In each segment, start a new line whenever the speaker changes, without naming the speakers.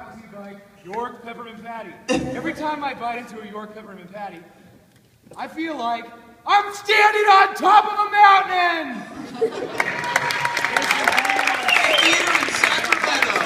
Monty bite York peppermint patty. Every time I bite into a York peppermint patty, I feel like I'm standing on top of a mountain!
Theater in Sacramento!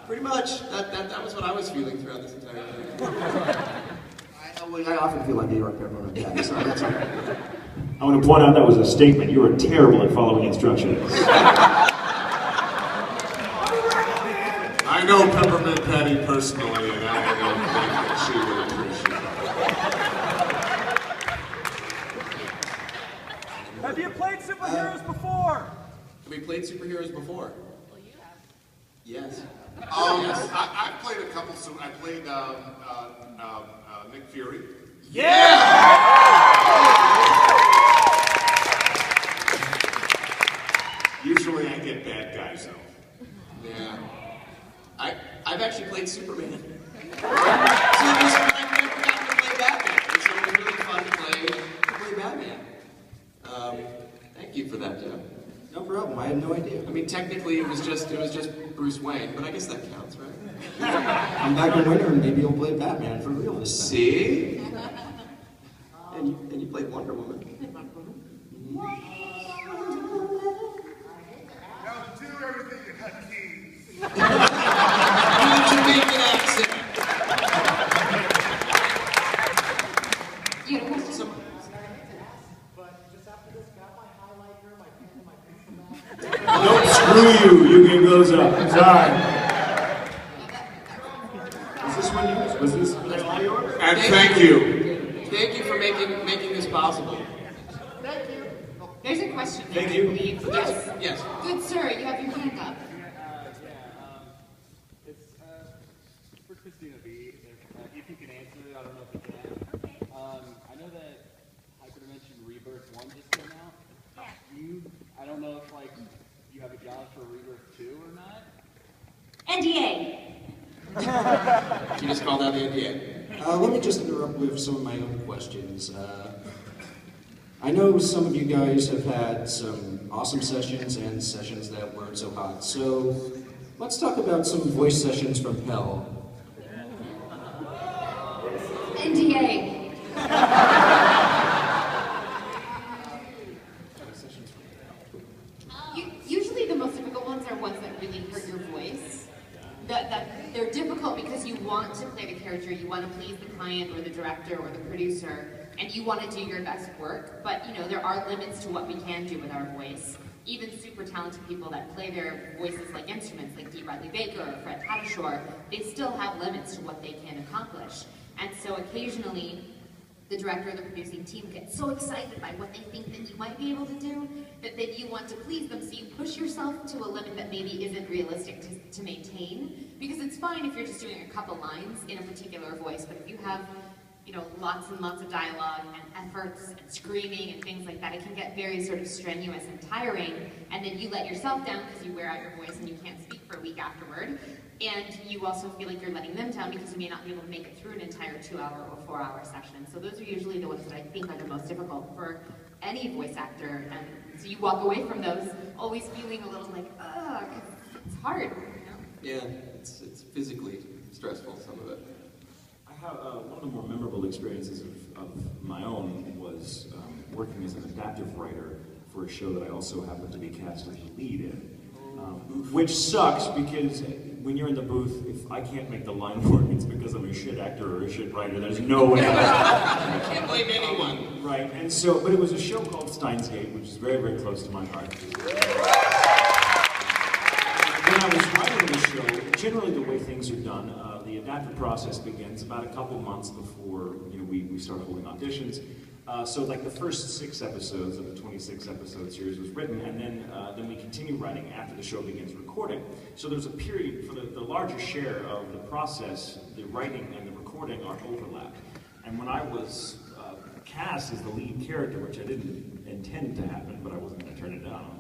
Pretty much. That was what I was feeling throughout this entire thing. I often feel like a York peppermint patty, so that's all right.
I want to point out that was a statement. You were terrible at following instructions.
I know Peppermint Patty personally, and I don't think that she would appreciate it.
Have you played superheroes before?
Have we played superheroes before?
Well, you have.
Yes.
Yes. I played a couple. I played Nick Fury. Usually I get bad guys though.
Yeah. I've actually played Superman. So I've never gotten to play Batman. So it was really fun to play Batman. Thank you for that, Jeff.
No problem. I had no idea.
I mean, technically it was just Bruce Wayne, but I guess that counts, right?
I'm back in winter, and maybe you'll play Batman for real this time.
See? And you played Wonder Woman.
Now do everything you had to do.
Jamaican accent.
You had a question?
But just after this, got my highlighter, my pen, my pencil.
Nope, screw you. You can close up. I'm sorry. Is this one yours? Was this all yours?
And thank you.
Thank you for making this possible.
Thank you.
There's a question there,
Thank
I
you.
believe. Yes.
Yes.
Good sir, you have your hand up.
It's for Cristina Vee. If you can answer it, I don't know if you can. I know that Hyperdimension Rebirth 1 just came out. I don't know if you have a job for Rebirth 2 or not.
NDA.
You just called out the NDA.
Let me just interrupt with some of my own questions. I know some of you guys have had some awesome sessions and sessions that weren't so hot. So let's talk about some voice sessions from hell.
NDA. Usually the most difficult ones are ones that really hurt your voice. That they're difficult because you want to play the character, you want to please the client or the director or the producer, and you want to do your best work, but there are limits to what we can do with our voice. Even super talented people that play their voices like instruments, like D. Bradley Baker or Fred Tatasciore, they still have limits to what they can accomplish. And so occasionally, the director or the producing team gets so excited by what they think that you might be able to do, that then you want to please them, so you push yourself to a limit that maybe isn't realistic to maintain. Because it's fine if you're just doing a couple lines in a particular voice, but if you have lots and lots of dialogue and efforts and screaming and things like that, it can get very sort of strenuous and tiring, and then you let yourself down because you wear out your voice and you can't speak for a week afterward. And you also feel like you're letting them down because you may not be able to make it through an entire 2-hour or 4-hour session. So those are usually the ones that I think are the most difficult for any voice actor. And so you walk away from those always feeling a little like, ugh, because it's hard,
Yeah, it's physically stressful, some of it.
I have one of the more memorable experiences of my own was working as an adaptive writer for a show that I also happened to be cast as the lead in. Which sucks because when you're in the booth, if I can't make the line work, it's because I'm a shit actor or a shit writer. There's no way.
You can't blame anyone.
Right, and so, but it was a show called Steins Gate, which is very, very close to my heart. When I was writing the show, generally the way things are done, the adaptive process begins about a couple months before we start holding auditions. So like the first 6 episodes of the 26 episode series was written, and then we continue writing after the show begins recording. So there's a period for the larger share of the process, the writing and the recording are overlapped. And when I was cast as the lead character, which I didn't intend to happen, but I wasn't going to turn it down,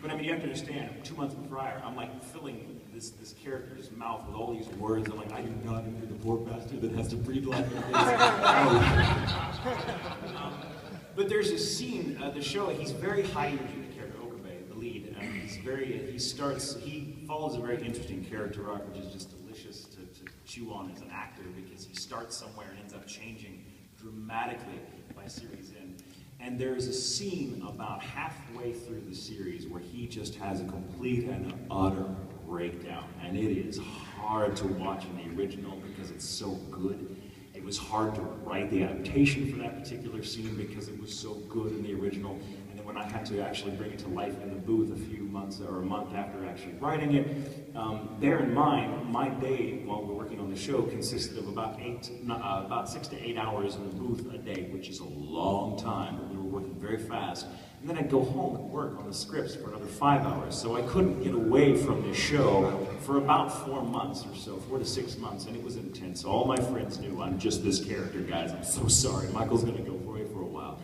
But I mean, you have to understand, 2 months prior, I'm like filling this character's mouth with all these words. I'm like, I do not know the poor bastard that has to breathe like this. But there's a scene, the show, he's very high energy, the character Okabe, the lead, and he follows a very interesting character arc, which is just delicious to chew on as an actor, because he starts somewhere and ends up changing dramatically by series end. And there's a scene about halfway through the series where he just has a complete and utter breakdown, and it is hard to watch in the original because it's so good. It was hard to write the adaptation for that particular scene because it was so good in the original. And then when I had to actually bring it to life in the booth a few months or a month after actually writing it, bear in mind, my day while we're working on the show consisted of about 6 to 8 hours in the booth a day, which is a long time, but we were working very fast. And then I'd go home and work on the scripts for another 5 hours. So I couldn't get away from the show for about 4 months or so, 4 to 6 months, and it was intense. All my friends knew I'm just this character, guys. I'm so sorry. Michael's gonna go away for a while.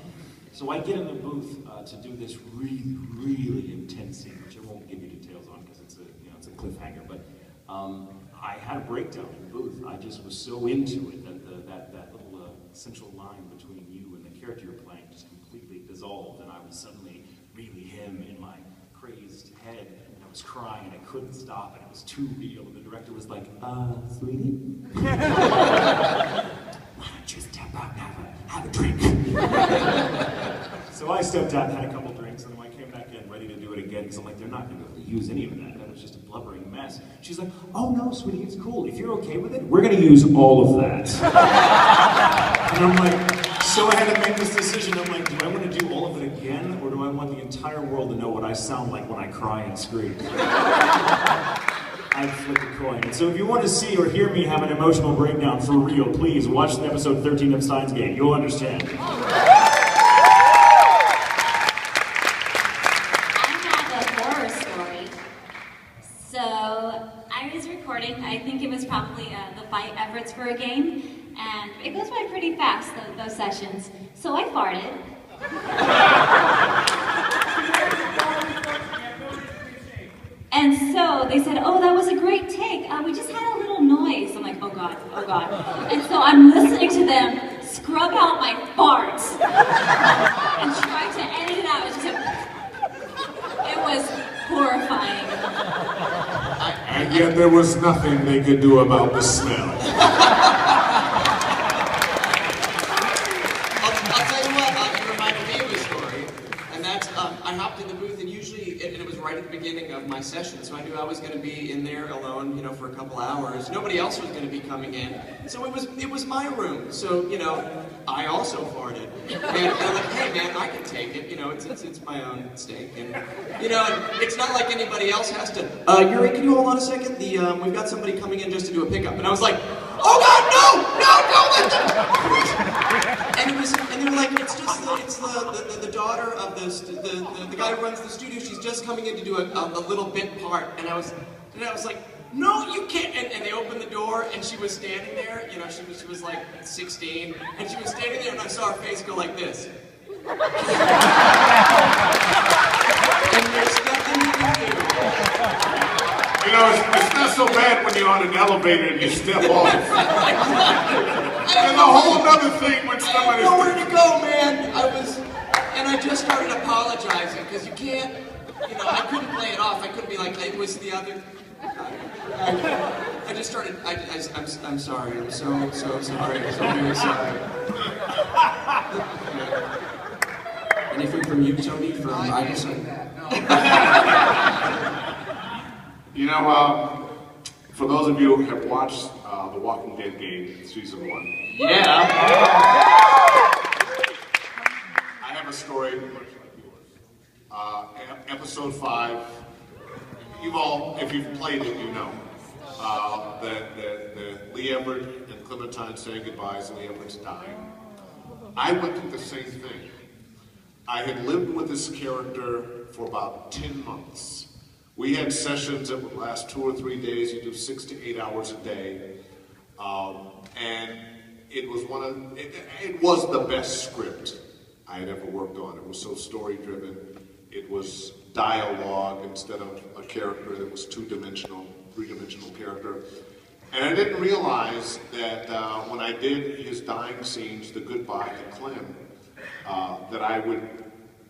So I get in the booth to do this really, really intense scene, which I won't give you details on because it's a cliffhanger. But I had a breakdown in the booth. I just was so into it that that little central line between you and the character you're playing just completely dissolved, and I was suddenly really him in my crazed head, and I was crying and I couldn't stop, and it was too real, and the director was like, sweetie? Why don't you step out and have a drink? So I stepped out and had a couple drinks, and then I came back in ready to do it again, because I'm like, they're not going to be able to use any of that. That was just a blubbering mess. She's like, oh no, sweetie, it's cool. If you're okay with it, we're going to use all of that. And I'm like, so I had to make this decision. I'm like, do I want to do all of it again, or do I want the entire world to know what I sound like when I cry and scream? I flipped a coin. And so if you want to see or hear me have an emotional breakdown for real, please watch episode 13 of Steins Gate. You'll understand.
So I was recording, I think it was probably the fight efforts for a game, and it goes by pretty fast, those sessions. So I farted. And so they said, oh, that was a great take. We just had a little noise. I'm like, oh God, oh God. And so I'm listening to them scrub out my farts and try to edit it out. It was horrifying.
And yet there was nothing they could do about the smell.
I'll tell you what, you reminded me of a story, and that's, I hopped in the booth, and usually, and it was right at the beginning of my session, so I knew I was going to be in there alone, for a couple hours. Nobody else was going to be coming in, so it was my room, so, I also farted. And I'm like, hey man, I can take it, it's my own steak, and, it's not like anybody else has to, Yuri, can you hold on a second? We've got somebody coming in just to do a pickup, and I was like, oh God, no, don't let them! And they were like, it's the daughter of the guy who runs the studio. She's just coming in to do a little bit part, and I was like, no, you can't. And they opened the door, and she was standing there. She was like 16, and she was standing there, and I saw her face go like this. And there's nothing you can do.
It's not so bad when you're on an elevator and you step off. There's a whole other thing when somebody's...
I had nowhere to go, man. And I just started apologizing, because you can't, I couldn't play it off. I couldn't be like, it was the other... I just started, I'm sorry. I'm so sorry. I'm so very sorry.
Anything from you, Tony, from Iverson?
For those of you who have watched The Walking Dead game, Season 1.
Yeah.
I have a story much like yours. Episode 5, if you've played it, you know. That Lee Everett and Clementine saying goodbyes, and Lee Everett's dying. I went through the same thing. I had lived with this character for about 10 months. We had sessions that would last 2 or 3 days. You do 6 to 8 hours a day, and it was the best script I had ever worked on. It was so story-driven. It was dialogue instead of a character that was two-dimensional, three-dimensional character. And I didn't realize that when I did his dying scenes, the goodbye to Clem, that I would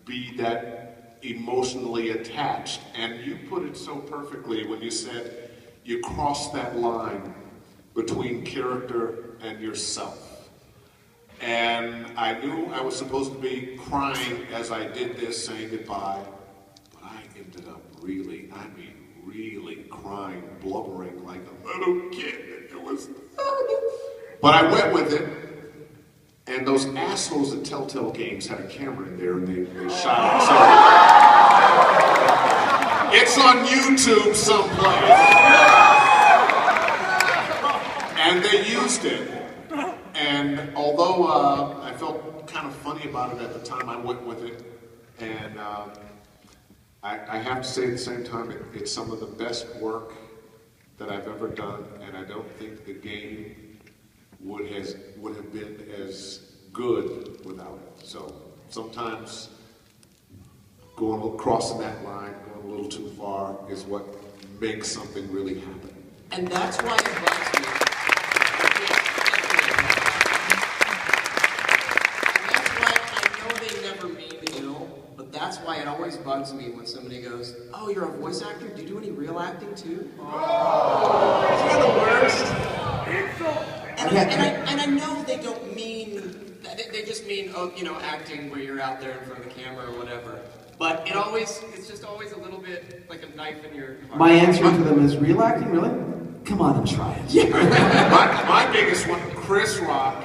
be that emotionally attached. And you put it so perfectly when you said you cross that line between character and yourself. And I knew I was supposed to be crying as I did this, saying goodbye, but I ended up really crying, blubbering like a little kid. It was, but I went with it. And those assholes at Telltale Games had a camera in there and they shot it. So it's on YouTube someplace. And they used it. And although I felt kind of funny about it at the time, I went with it. And I have to say at the same time, it's some of the best work that I've ever done. And I don't think the game would have been as good without it. So sometimes crossing that line, going a little too far, is what makes something really happen.
And that's why it bugs me. And that's why I know they never mean ill, but that's why it always bugs me when somebody goes, "Oh, you're a voice actor? Do you do any real acting too?" Oh. Isn't that the worst? And I know they don't mean, they just mean, oh, you know, acting where you're out there in front of the camera or whatever. But it's just always a little bit like a knife in your heart.
My answer to them is, real acting, really? Come on and try it.
Yeah.
my biggest one, Chris Rock.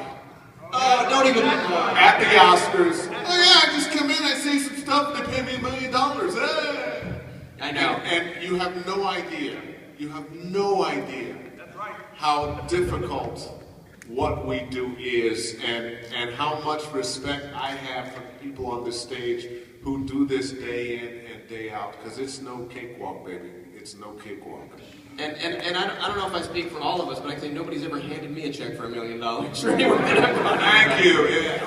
Oh, don't even.
At the Oscars. Oh yeah, I just come in, I say some stuff, and they pay me $1 million. Hey.
I know.
And you have no idea. You have no idea how difficult what we do is, and how much respect I have for people on this stage who do this day in and day out, because it's no cakewalk, baby. It's no cakewalk.
And I don't know if I speak for all of us, but I think nobody's ever handed me a check for $1 million for anyone that I've gone.
Thank you. Yeah.